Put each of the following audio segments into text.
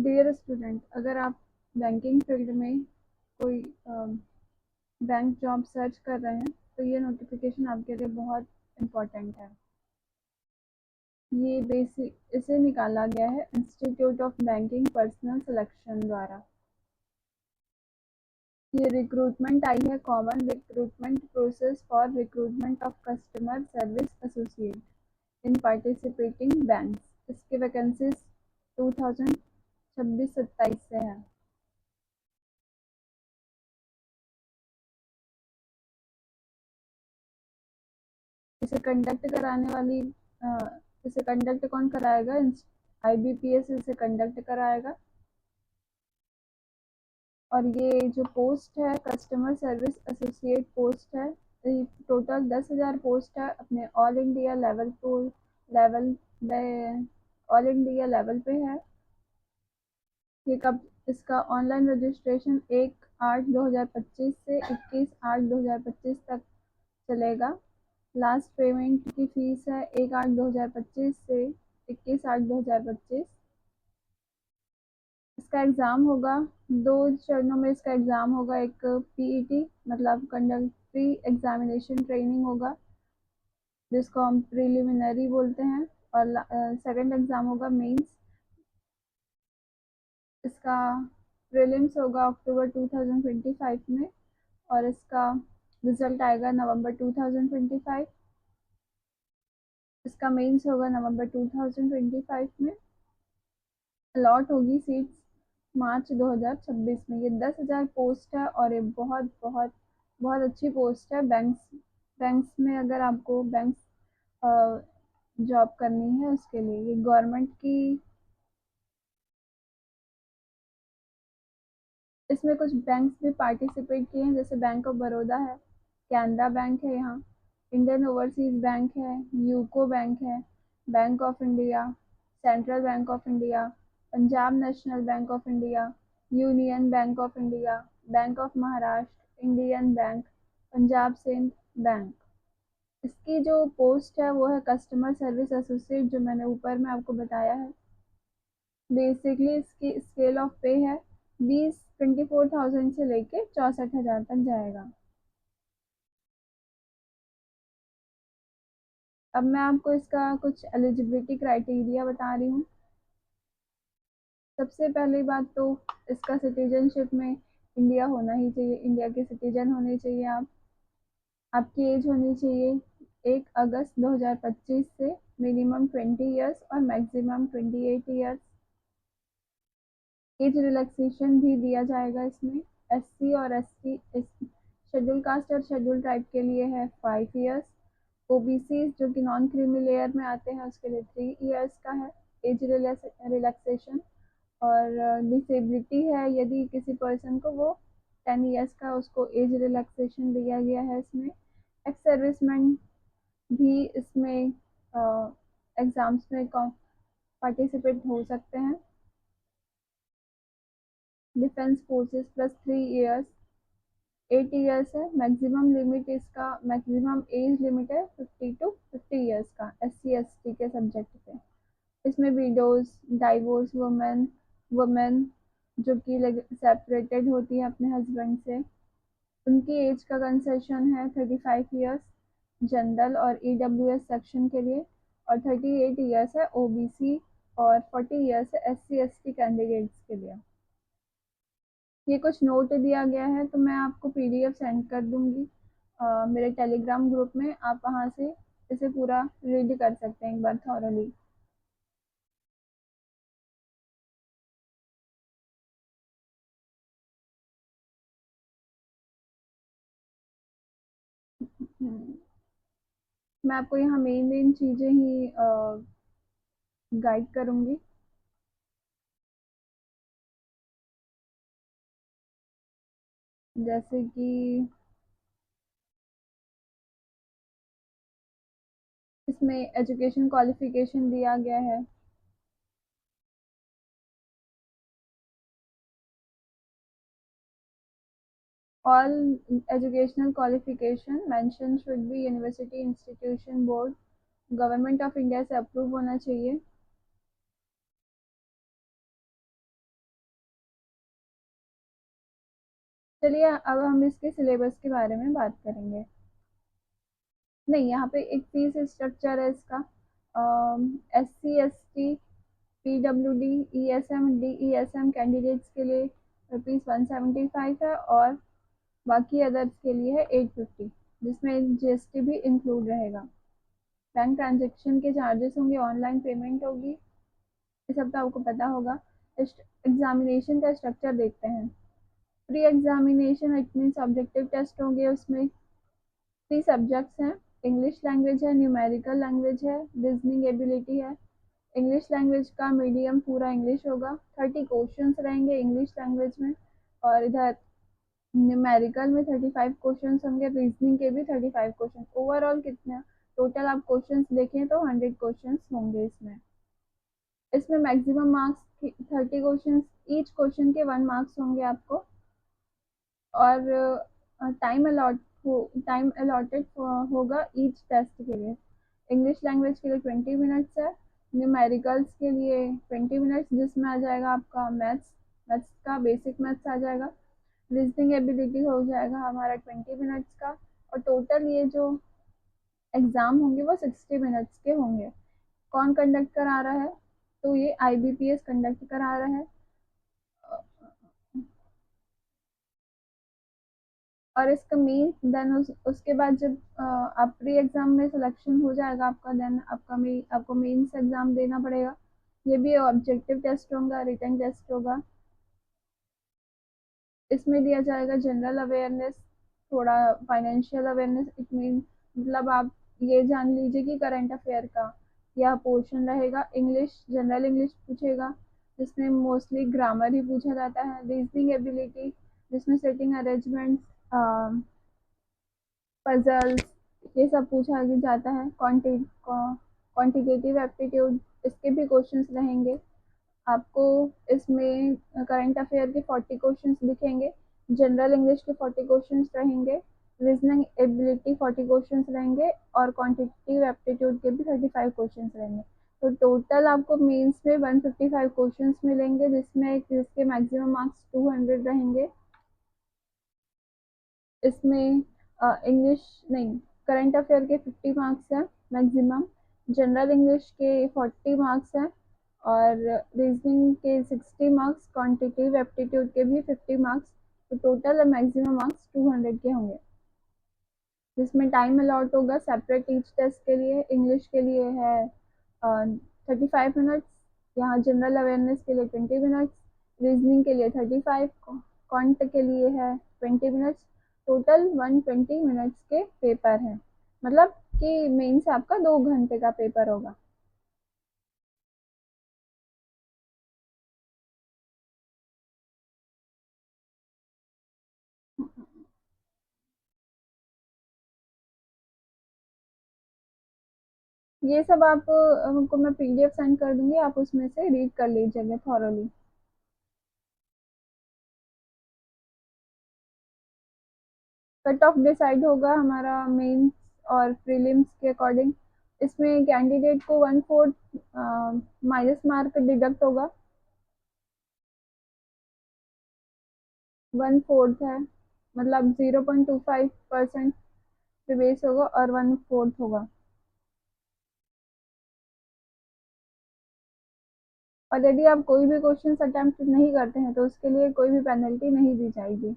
Dear student, अगर आप banking field में कोई बैंक जॉब सर्च कर रहे हैं तो ये नोटिफिकेशन आपके लिए बहुत इम्पोर्टेंट है। ये बेसिक इसे निकाला गया है institute of banking personal selection द्वारा। ये रिक्रूटमेंट आई है, common recruitment process for recruitment of customer service associate in participating banks. इसकी वैकेंसीज 2026-27 से है। इसे कंडक्ट कराने वाली इसे कंडक्ट कौन कराएगा? IBPS इसे कंडक्ट कराएगा। और ये जो पोस्ट है कस्टमर सर्विस एसोसिएट पोस्ट है, टोटल 10,000 पोस्ट है अपने ऑल इंडिया लेवल में, ऑल इंडिया लेवल पे है। ये कब इसका ऑनलाइन रजिस्ट्रेशन 1/8/2025 से 21/8/2025 तक चलेगा। लास्ट पेमेंट की फीस है 1/8/2025 से 21/8/2025। इसका एग्ज़ाम होगा, 2 चरणों में इसका एग्ज़ाम होगा। एक PET मतलब कंडक्ट प्री एग्जामिनेशन ट्रेनिंग होगा, जिसको हम प्रिलिमिनरी बोलते हैं, और सेकंड एग्ज़ाम होगा मेंस। इसका प्रीलिम्स होगा अक्टूबर 2025 में, और इसका रिजल्ट आएगा नवंबर 2025। इसका मेंस होगा नवंबर 2025 में। अलॉट होगी सीट्स मार्च 2026 में। ये 10,000 पोस्ट है और ये बहुत बहुत बहुत अच्छी पोस्ट है। बैंक्स में अगर आपको बैंक्स जॉब करनी है उसके लिए ये गवर्नमेंट की। इसमें कुछ बैंक्स भी पार्टिसिपेट किए हैं, जैसे बैंक ऑफ बड़ौदा है, कैनरा बैंक है, यहाँ इंडियन ओवरसीज बैंक है, यूको बैंक है, bank of India, central bank of India, Punjab national bank of India, union bank of India, bank of Maharashtra, Indian bank, Punjab Sindh bank. इसकी जो पोस्ट है वो है कस्टमर सर्विस एसोसिएट, जो मैंने ऊपर में आपको बताया है। बेसिकली इसकी स्केल ऑफ पे है 24,000 से लेके 64,000 तक जाएगा। अब मैं आपको इसका कुछ एलिजिबिलिटी क्राइटेरिया बता रही हूँ। सबसे पहली बात तो इसका सिटीजनशिप में इंडिया होना ही चाहिए, इंडिया के सिटीजन होने चाहिए आप। आपकी एज होनी चाहिए 1 अगस्त 2025 से मिनिमम 20 ईयर्स और मैक्सिमम 28 ईयर्स। एज रिलैक्सेशन भी दिया जाएगा इसमें। SC और ST शेड्यूल कास्ट और शेड्यूल ट्राइब के लिए है 5 ईयर्स। OBC जो कि नॉन क्रीमी लेयर में आते हैं उसके लिए 3 ईयर्स का है एज रिलैक्सेशन। और डिसेबिलिटी है यदि किसी पर्सन को, वो 10 ईयर्स का उसको एज रिलैक्सेशन दिया गया है इसमें। एक्स सर्विसमैन भी इसमें एग्ज़ाम्स में पार्टिसिपेट हो सकते हैं। डिफेंस फोर्सेस +3 ईयर्स 8 ईयर्स है। मैक्सिमम लिमिट इसका, मैक्सिमम एज लिमिट है 50 to 50 ईयर्स का SC ST के सब्जेक्ट पे। इसमें विडोज, डाइवोर्स वुमेन जो कि सेपरेटेड होती है अपने हस्बैंड से, उनकी एज का कंसेशन है 35 ईयर्स जनरल और EWS सेक्शन के लिए, और 38 ईयर्स है OBC, और 40 ईयर्स है SC ST कैंडिडेट्स के लिए। ये कुछ नोट दिया गया है तो मैं आपको PDF सेंड कर दूंगी मेरे टेलीग्राम ग्रुप में। आप वहाँ से इसे पूरा रीड कर सकते हैं एक बार थॉरली। मैं आपको यहाँ मेन मेन चीज़ें ही गाइड करूँगी। जैसे कि इसमें एजुकेशन क्वालिफिकेशन दिया गया है। All educational qualification mention should be university institution board government of India से अप्रूव होना चाहिए। चलिए अब हम इसके सिलेबस के बारे में बात करेंगे। नहीं, यहाँ पे एक फीस स्ट्रक्चर है इसका। SC ST PWD ESM DESM candidates के लिए ₹175 है, और बाकी अदर्स के लिए है 850, जिसमें GST भी इंक्लूड रहेगा। बैंक ट्रांजेक्शन के चार्जेस होंगे, ऑनलाइन पेमेंट होगी, ये सब तो आपको पता होगा। एग्जामिनेशन का स्ट्रक्चर देखते हैं। Pre examination it means objective test होंगे, उसमें 3 सब्जेक्ट्स हैं। इंग्लिश लैंग्वेज है, न्यूमेरिकल लैंग्वेज है, रीजनिंग एबिलिटी है। इंग्लिश लैंग्वेज का मीडियम पूरा इंग्लिश होगा। 30 क्वेश्चंस रहेंगे इंग्लिश लैंग्वेज में, और इधर न्यूमेरिकल में 35 क्वेश्चंस होंगे, रीजनिंग के भी 35 क्वेश्चन। ओवरऑल कितना टोटल आप क्वेश्चंस देखें तो 100 क्वेश्चंस होंगे इसमें। इसमें maximum marks 30 questions, each question के 1 मार्क्स होंगे आपको, और टाइम अलॉटेड होगा ईच टेस्ट के लिए। इंग्लिश लैंग्वेज के लिए 20 मिनट्स है, न्यूमेरिकल्स के लिए 20 मिनट्स, जिसमें आ जाएगा आपका मैथ्स, मैथ्स का बेसिक मैथ्स आ जाएगा। रीजनिंग एबिलिटी हो जाएगा हमारा 20 मिनट्स का, और टोटल ये जो एग्ज़ाम होंगे वो 60 मिनट्स के होंगे। कौन कंडक्ट करा रहा है? तो ये IBPS कंडक्ट करा रहा है। और इसका मेन देन उसके बाद जब आप प्री एग्जाम में सिलेक्शन हो जाएगा आपका, देन आपको मेंस एग्जाम देना पड़ेगा। ये भी ऑब्जेक्टिव टेस्ट होगा, रिटन टेस्ट होगा। इसमें दिया जाएगा जनरल अवेयरनेस, थोड़ा फाइनेंशियल अवेयरनेस, इट मीन मतलब आप ये जान लीजिए कि करंट अफेयर का यह पोर्शन रहेगा। इंग्लिश, जनरल इंग्लिश पूछेगा, जिसमें मोस्टली ग्रामर ही पूछा जाता है। रीजनिंग एबिलिटी, जिसमें सेटिंग अरेंजमेंट, पजल्स, ये सब पूछा जाता है। क्वांटिटेटिव एप्टीट्यूड, इसके भी क्वेश्चंस रहेंगे आपको। इसमें करंट अफेयर के 40 क्वेश्चंस दिखेंगे, जनरल इंग्लिश के 40 क्वेश्चंस रहेंगे, रीजनिंग एबिलिटी 40 क्वेश्चंस रहेंगे, और क्वांटिटेटिव एप्टीट्यूड के भी 35 क्वेश्चंस रहेंगे। तो टोटल आपको मेंस में 155 क्वेश्चंस मिलेंगे, जिसके मैक्सिमम मार्क्स 200 रहेंगे। इसमें इंग्लिश नहीं, करंट अफेयर के 50 मार्क्स हैं मैक्सिमम, जनरल इंग्लिश के 40 मार्क्स हैं, और रीजनिंग के 60 मार्क्स, क्वांटिटेटिव एप्टीट्यूड के भी 50 मार्क्स। तो टोटल मैक्सिमम मार्क्स 200 के होंगे, जिसमें टाइम अलॉट होगा सेपरेट ईच टेस्ट के लिए। इंग्लिश के लिए है 35 मिनट्स, यहाँ जनरल अवेयरनेस के लिए 20 मिनट्स, रीजनिंग के लिए 35, क्वांट के लिए है 20 मिनट्स। टोटल 120 मिनट्स के पेपर हैं, मतलब कि मेन से आपका 2 घंटे का पेपर होगा। ये सब आपको मैं PDF सेंड कर दूंगी, आप उसमें से रीड कर लीजिएगा थॉरोली। कट ऑफ डिसाइड होगा हमारा मेंस और प्रीलिम्स के अकॉर्डिंग। इसमें कैंडिडेट को 1/4 माइनस मार्क डिडक्ट होगा। 1/4 है, मतलब 0.25% पे बेस होगा, और 1/4 होगा। और यदि आप कोई भी क्वेश्चन अटेम्प्ट नहीं करते हैं तो उसके लिए कोई भी पेनल्टी नहीं दी जाएगी।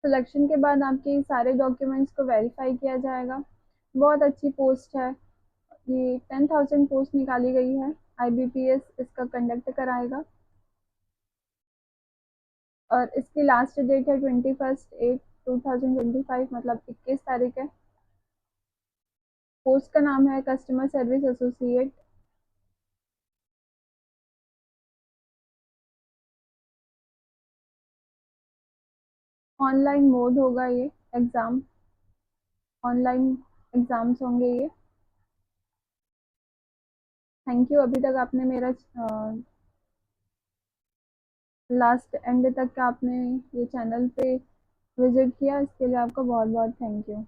सिलेक्शन के बाद आपके सारे डॉक्यूमेंट्स को वेरीफाई किया जाएगा। बहुत अच्छी पोस्ट है ये, 10,000 पोस्ट निकाली गई है, IBPS इसका कंडक्ट कराएगा। और इसकी लास्ट डेट है 21/8/2025, मतलब 21 तारीख है। पोस्ट का नाम है customer service associate. Online mode होगा ये एग्ज़ाम, ऑनलाइन एग्ज़ाम्स होंगे ये। थैंक यू, अभी तक आपने मेरा लास्ट एंड तक आपने ये चैनल पे विजिट किया, इसके लिए आपका बहुत बहुत थैंक यू।